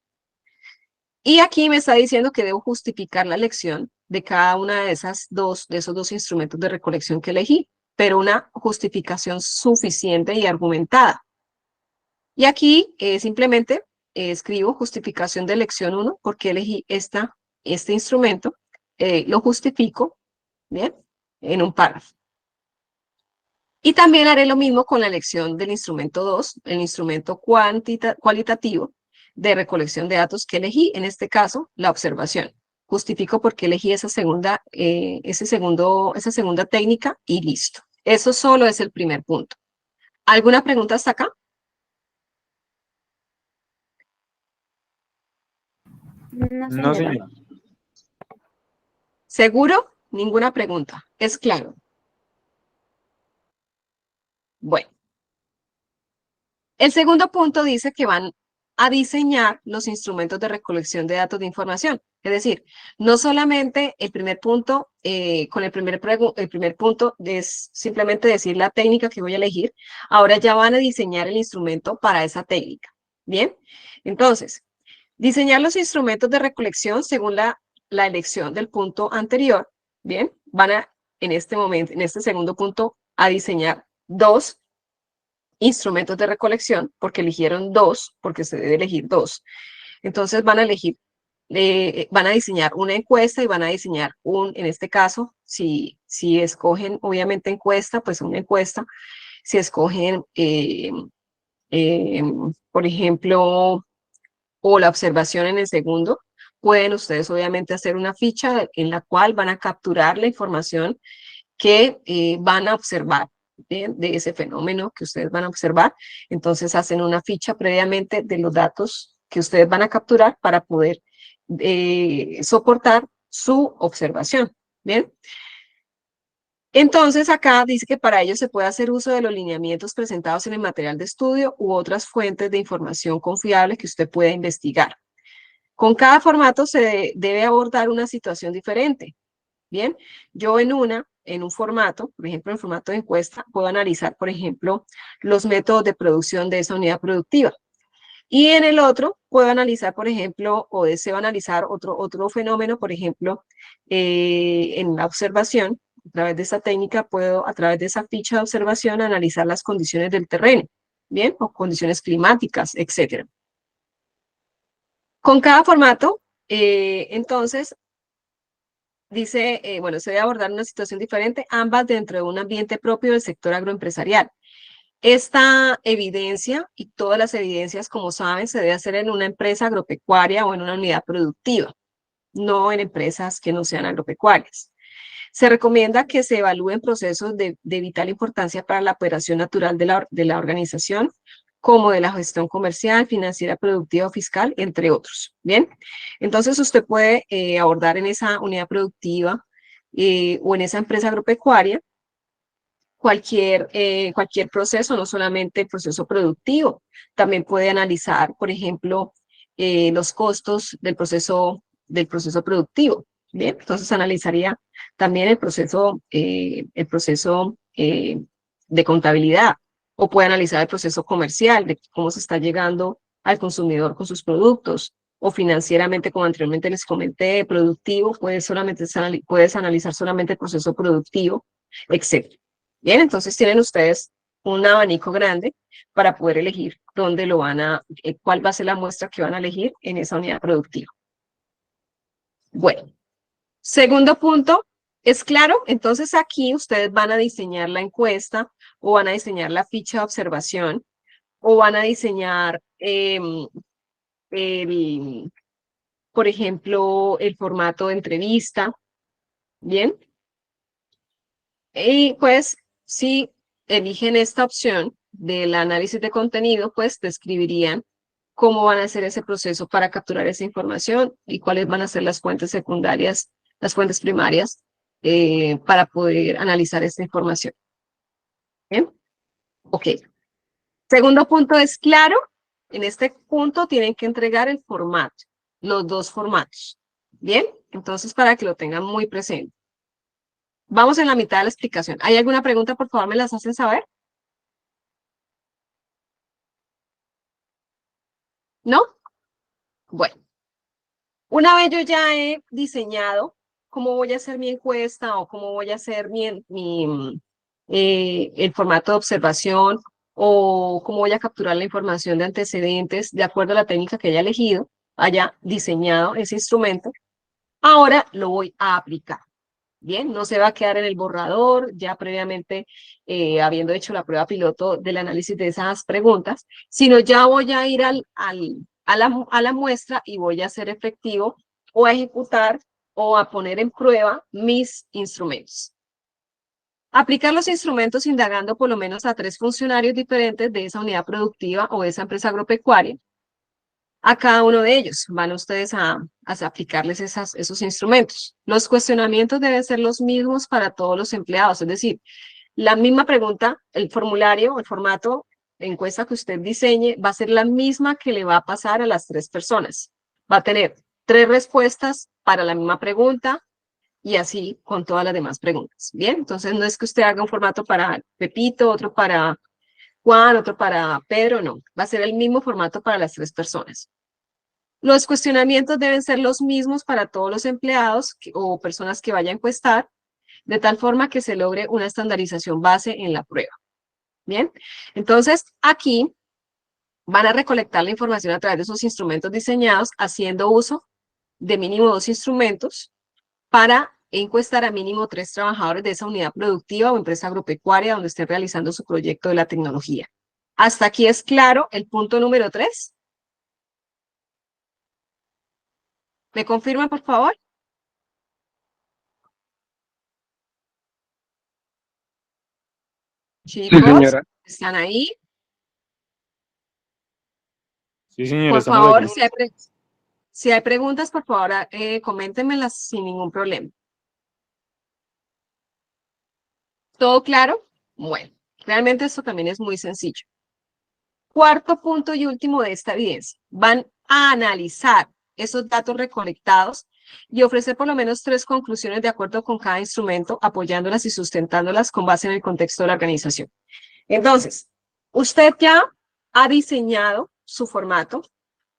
Y aquí me está diciendo que debo justificar la elección de cada una de esos 2 instrumentos de recolección que elegí, pero una justificación suficiente y argumentada. Y aquí simplemente escribo justificación de elección 1, porque elegí este instrumento, lo justifico, ¿bien? En un párrafo. Y también haré lo mismo con la elección del instrumento 2, el instrumento cualitativo de recolección de datos que elegí, en este caso, la observación. Justifico por qué elegí esa segunda técnica y listo. Eso solo es el primer punto. ¿Alguna pregunta hasta acá? No, señor. ¿Seguro? Ninguna pregunta. ¿Es claro? Bueno. El segundo punto dice que van a diseñar los instrumentos de recolección de datos de información. Es decir, no solamente el primer punto, con el primer punto es simplemente decir la técnica que voy a elegir, ahora ya van a diseñar el instrumento para esa técnica. ¿Bien? Entonces, diseñar los instrumentos de recolección según la elección del punto anterior. Bien, van a, en este momento, en este segundo punto, a diseñar 2 instrumentos de recolección, porque eligieron 2, porque se debe elegir 2. Entonces van a elegir, van a diseñar una encuesta y van a diseñar en este caso, si escogen obviamente encuesta, pues una encuesta. Si escogen, por ejemplo, o la observación en el segundo, pueden ustedes obviamente hacer una ficha en la cual van a capturar la información que van a observar de ese fenómeno que ustedes van a observar. Entonces hacen una ficha previamente de los datos que ustedes van a capturar para poder soportar su observación. Bien. Entonces acá dice que para ello se puede hacer uso de los lineamientos presentados en el material de estudio u otras fuentes de información confiable que usted pueda investigar. Con cada formato se debe abordar una situación diferente. Bien, yo en un formato, por ejemplo, en el formato de encuesta, puedo analizar, por ejemplo, los métodos de producción de esa unidad productiva. Y en el otro puedo analizar, por ejemplo, o deseo analizar otro fenómeno, por ejemplo, en la observación, a través de esta técnica puedo, a través de esa ficha de observación, analizar las condiciones del terreno, ¿bien? O condiciones climáticas, etc. Con cada formato, entonces, dice, bueno, se debe abordar una situación diferente, ambas dentro de un ambiente propio del sector agroempresarial. Esta evidencia y todas las evidencias, como saben, se debe hacer en una empresa agropecuaria o en una unidad productiva, no en empresas que no sean agropecuarias. Se recomienda que se evalúen procesos de vital importancia para la operación natural de la organización, como de la gestión comercial, financiera, productiva o fiscal, entre otros. Bien, entonces usted puede abordar en esa unidad productiva o en esa empresa agropecuaria cualquier proceso, no solamente el proceso productivo. También puede analizar, por ejemplo, los costos del proceso productivo. Bien, entonces analizaría también el proceso de contabilidad, o puede analizar el proceso comercial, de cómo se está llegando al consumidor con sus productos, o financieramente, como anteriormente les comenté, productivo, puedes analizar solamente el proceso productivo, etc. Bien, entonces tienen ustedes un abanico grande para poder elegir dónde lo cuál va a ser la muestra que van a elegir en esa unidad productiva. Bueno, segundo punto, ¿es claro? Entonces aquí ustedes van a diseñar la encuesta o van a diseñar la ficha de observación o van a diseñar, por ejemplo, el formato de entrevista. ¿Bien? Y pues si eligen esta opción del análisis de contenido, pues describirían cómo van a hacer ese proceso para capturar esa información y cuáles van a ser las fuentes secundarias, las fuentes primarias para poder analizar esta información. ¿Bien? Ok. Segundo punto es claro. En este punto tienen que entregar el formato, los 2 formatos. ¿Bien? Entonces, para que lo tengan muy presente. Vamos en la mitad de la explicación. ¿Hay alguna pregunta? Por favor, me las hacen saber. ¿No? Bueno. Una vez yo ya he diseñado cómo voy a hacer mi encuesta o cómo voy a hacer el formato de observación o cómo voy a capturar la información de antecedentes de acuerdo a la técnica que haya elegido, haya diseñado ese instrumento, ahora lo voy a aplicar. Bien, no se va a quedar en el borrador, ya previamente habiendo hecho la prueba piloto del análisis de esas preguntas, sino ya voy a ir a la muestra y voy a hacer efectivo o a ejecutar o a poner en prueba mis instrumentos. Aplicar los instrumentos indagando por lo menos a 3 funcionarios diferentes de esa unidad productiva o de esa empresa agropecuaria. A cada uno de ellos van ustedes a aplicarles esos instrumentos. Los cuestionamientos deben ser los mismos para todos los empleados, es decir, la misma pregunta, el formulario, el formato de encuesta que usted diseñe va a ser la misma que le va a pasar a las 3 personas. Va a tener 3 respuestas para la misma pregunta y así con todas las demás preguntas. Bien, entonces no es que usted haga un formato para Pepito, otro para Juan, otro para Pedro, no. Va a ser el mismo formato para las 3 personas. Los cuestionamientos deben ser los mismos para todos los empleados o personas que vayan a encuestar, de tal forma que se logre una estandarización base en la prueba. Bien, entonces aquí van a recolectar la información a través de esos instrumentos diseñados, haciendo uso de mínimo 2 instrumentos para encuestar a mínimo 3 trabajadores de esa unidad productiva o empresa agropecuaria donde estén realizando su proyecto de la tecnología. ¿Hasta aquí es claro el punto número 3? ¿Me confirman, por favor? Chicos, Sí, señora. ¿están ahí? Sí, señora, Por estamos favor, aquí. si hay preguntas, por favor, coméntenmelas sin ningún problema. ¿Todo claro? Bueno, realmente esto también es muy sencillo. Cuarto punto y último de esta evidencia. Van a analizar esos datos recolectados y ofrecer por lo menos 3 conclusiones de acuerdo con cada instrumento, apoyándolas y sustentándolas con base en el contexto de la organización. Entonces, usted ya ha diseñado su formato,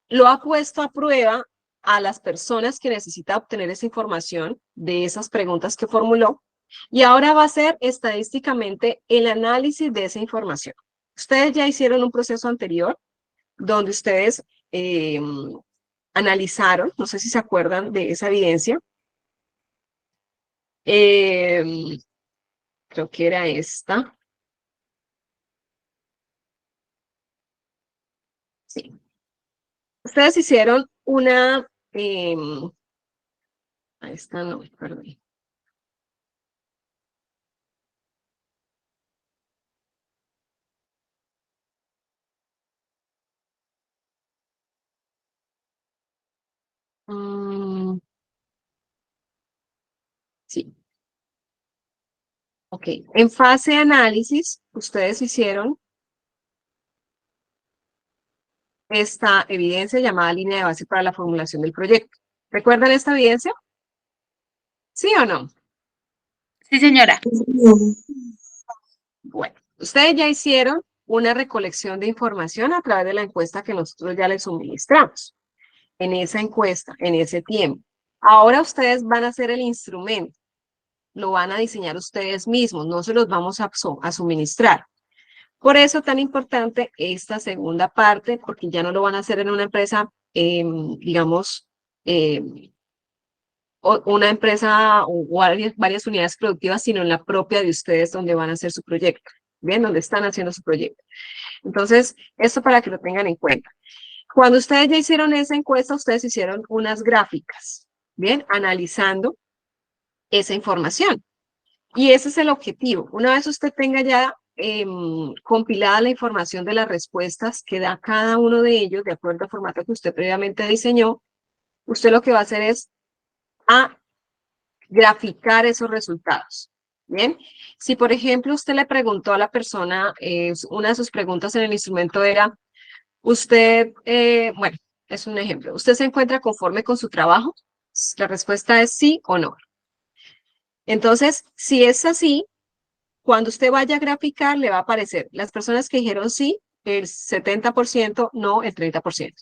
lo ha puesto a prueba a las personas que necesitan obtener esa información de esas preguntas que formuló, y ahora va a hacer estadísticamente el análisis de esa información. Ustedes ya hicieron un proceso anterior donde ustedes analizaron, no sé si se acuerdan de esa evidencia, creo que era esta. Sí. Ustedes hicieron una, esta no, perdón. Sí. Ok. En fase de análisis, ustedes hicieron esta evidencia llamada línea de base para la formulación del proyecto. ¿Recuerdan esta evidencia? ¿Sí o no? Sí, señora. Bueno, ustedes ya hicieron una recolección de información a través de la encuesta que nosotros ya les suministramos. En esa encuesta, en ese tiempo. Ahora ustedes van a hacer el instrumento. Lo van a diseñar ustedes mismos, no se los vamos a suministrar. Por eso tan importante esta segunda parte, porque ya no lo van a hacer en una empresa, digamos, una empresa o varias unidades productivas, sino en la propia de ustedes donde van a hacer su proyecto, ¿bien? Donde están haciendo su proyecto. Entonces, esto para que lo tengan en cuenta. Cuando ustedes ya hicieron esa encuesta, ustedes hicieron unas gráficas, ¿bien? Analizando esa información. Y ese es el objetivo. Una vez usted tenga ya compilada la información de las respuestas que da cada uno de ellos, de acuerdo al formato que usted previamente diseñó, usted lo que va a hacer es graficar esos resultados. Bien, si por ejemplo usted le preguntó a la persona, una de sus preguntas en el instrumento era, usted, bueno, es un ejemplo, ¿usted se encuentra conforme con su trabajo? La respuesta es sí o no. Entonces, si es así, cuando usted vaya a graficar, le va a aparecer las personas que dijeron sí, el 70%, no, el 30%.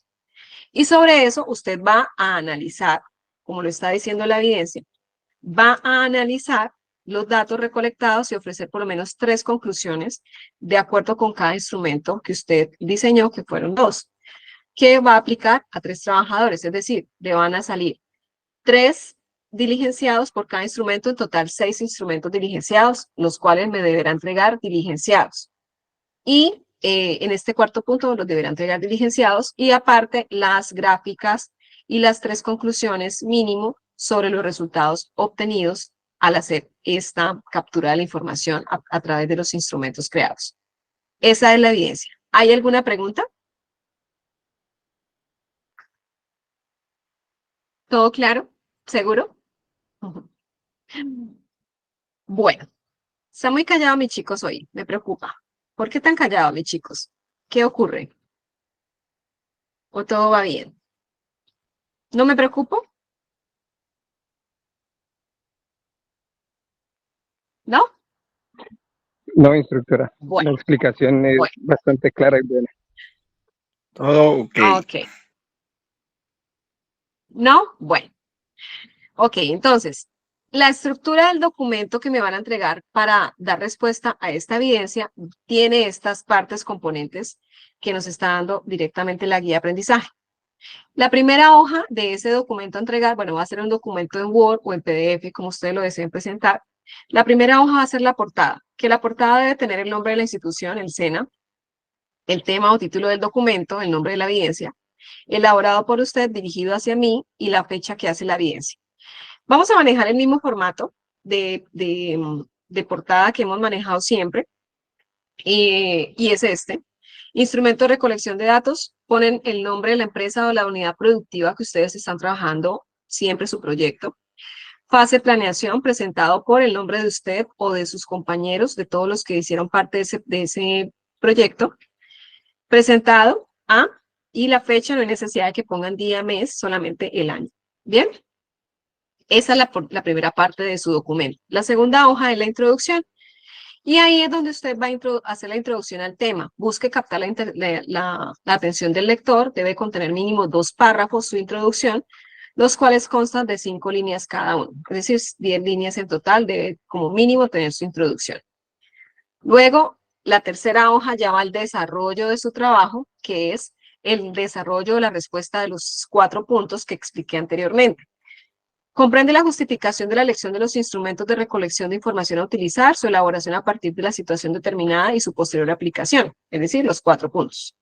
Y sobre eso, usted va a analizar, como lo está diciendo la evidencia, va a analizar los datos recolectados y ofrecer por lo menos 3 conclusiones de acuerdo con cada instrumento que usted diseñó, que fueron 2, que va a aplicar a 3 trabajadores, es decir, le van a salir 3 diligenciados por cada instrumento, en total 6 instrumentos diligenciados, los cuales me deberá entregar diligenciados. Y en este cuarto punto los deberá entregar diligenciados y aparte las gráficas y las 3 conclusiones mínimo sobre los resultados obtenidos al hacer esta captura de la información a través de los instrumentos creados. Esa es la evidencia. ¿Hay alguna pregunta? ¿Todo claro? ¿Seguro? Ujú. Bueno, está muy callado mis chicos hoy, me preocupa. ¿Por qué tan callado mis chicos? ¿Qué ocurre? ¿O todo va bien? ¿No me preocupo? ¿No? No, instructora. Bueno. La explicación es Bueno. bastante clara y buena. Todo ok. Ok. ¿No? Bueno. Ok, entonces, la estructura del documento que me van a entregar para dar respuesta a esta evidencia tiene estas partes componentes que nos está dando directamente la guía de aprendizaje. La primera hoja de ese documento a entregar, bueno, va a ser un documento en Word o en PDF, como ustedes lo deseen presentar. La primera hoja va a ser la portada, que la portada debe tener el nombre de la institución, el SENA, el tema o título del documento, el nombre de la evidencia, elaborado por usted, dirigido hacia mí y la fecha que hace la evidencia. Vamos a manejar el mismo formato de portada que hemos manejado siempre, y es este. Instrumento de recolección de datos, ponen el nombre de la empresa o la unidad productiva que ustedes están trabajando, siempre su proyecto. Fase planeación, presentado por el nombre de usted o de sus compañeros, de todos los que hicieron parte de ese proyecto. Presentado y la fecha, no hay necesidad de que pongan día, mes, solamente el año. ¿Bien? Esa es la primera parte de su documento. La segunda hoja es la introducción. Y ahí es donde usted va a hacer la introducción al tema. Busque captar la atención del lector. Debe contener mínimo 2 párrafos su introducción, los cuales constan de 5 líneas cada uno. Es decir, 10 líneas en total, debe como mínimo tener su introducción. Luego, la tercera hoja ya va al desarrollo de su trabajo, que es el desarrollo de la respuesta de los 4 puntos que expliqué anteriormente. Comprende la justificación de la elección de los instrumentos de recolección de información a utilizar, su elaboración a partir de la situación determinada y su posterior aplicación, es decir, los 4 puntos.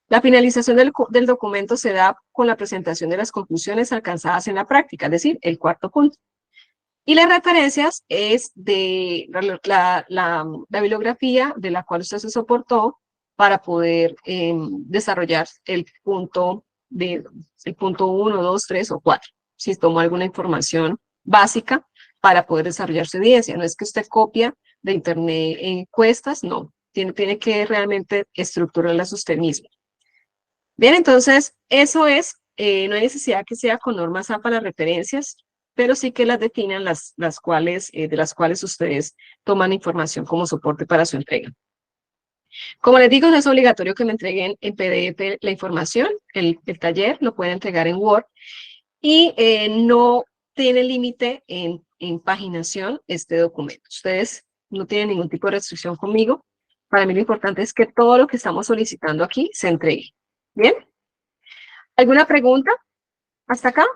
La finalización del documento se da con la presentación de las conclusiones alcanzadas en la práctica, es decir, el 4º punto. Y las referencias es de la bibliografía de la cual usted se soportó para poder desarrollar el punto 1, 2, 3 o 4. Si tomó alguna información básica para poder desarrollar su evidencia. No es que usted copia de internet encuestas, no. Tiene que realmente estructurarlas usted mismo. Bien, entonces, eso es, no hay necesidad que sea con normas APA las referencias, pero sí que las definan de las cuales ustedes toman información como soporte para su entrega. Como les digo, no es obligatorio que me entreguen en PDF la información, el taller lo pueden entregar en Word, y no tiene límite en paginación este documento. Ustedes no tienen ningún tipo de restricción conmigo. Para mí lo importante es que todo lo que estamos solicitando aquí se entregue. ¿Bien? ¿Alguna pregunta hasta acá?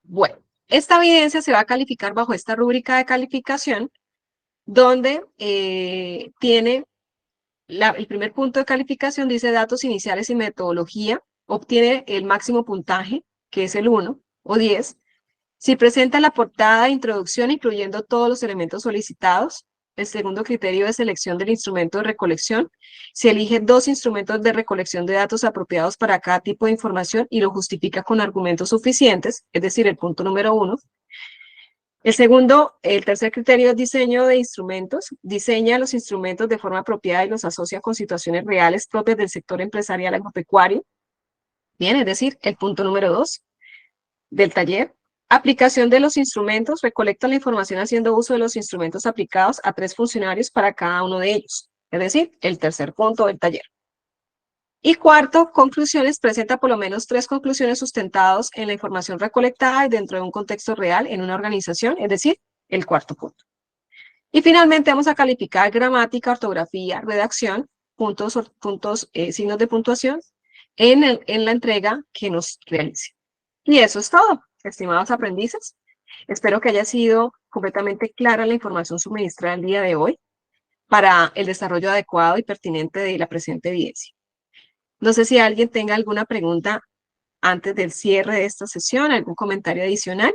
Bueno, esta evidencia se va a calificar bajo esta rúbrica de calificación, donde tiene el primer punto de calificación, dice datos iniciales y metodología, obtiene el máximo puntaje, que es el 1 o 10, si presenta la portada de introducción incluyendo todos los elementos solicitados. El segundo criterio de selección del instrumento de recolección, se elige 2 instrumentos de recolección de datos apropiados para cada tipo de información y lo justifica con argumentos suficientes, es decir, el punto número 1. El tercer criterio es diseño de instrumentos. Diseña los instrumentos de forma apropiada y los asocia con situaciones reales propias del sector empresarial agropecuario. Bien, es decir, el punto número 2 del taller. Aplicación de los instrumentos. Recolecta la información haciendo uso de los instrumentos aplicados a 3 funcionarios para cada uno de ellos. Es decir, el tercer punto del taller. Y cuarto, conclusiones. Presenta por lo menos 3 conclusiones sustentadas en la información recolectada y dentro de un contexto real en una organización, es decir, el 4º punto. Y finalmente vamos a calificar gramática, ortografía, redacción, signos de puntuación en la entrega que nos realice. Y eso es todo, estimados aprendices. Espero que haya sido completamente clara la información suministrada el día de hoy para el desarrollo adecuado y pertinente de la presente evidencia. No sé si alguien tenga alguna pregunta antes del cierre de esta sesión, algún comentario adicional.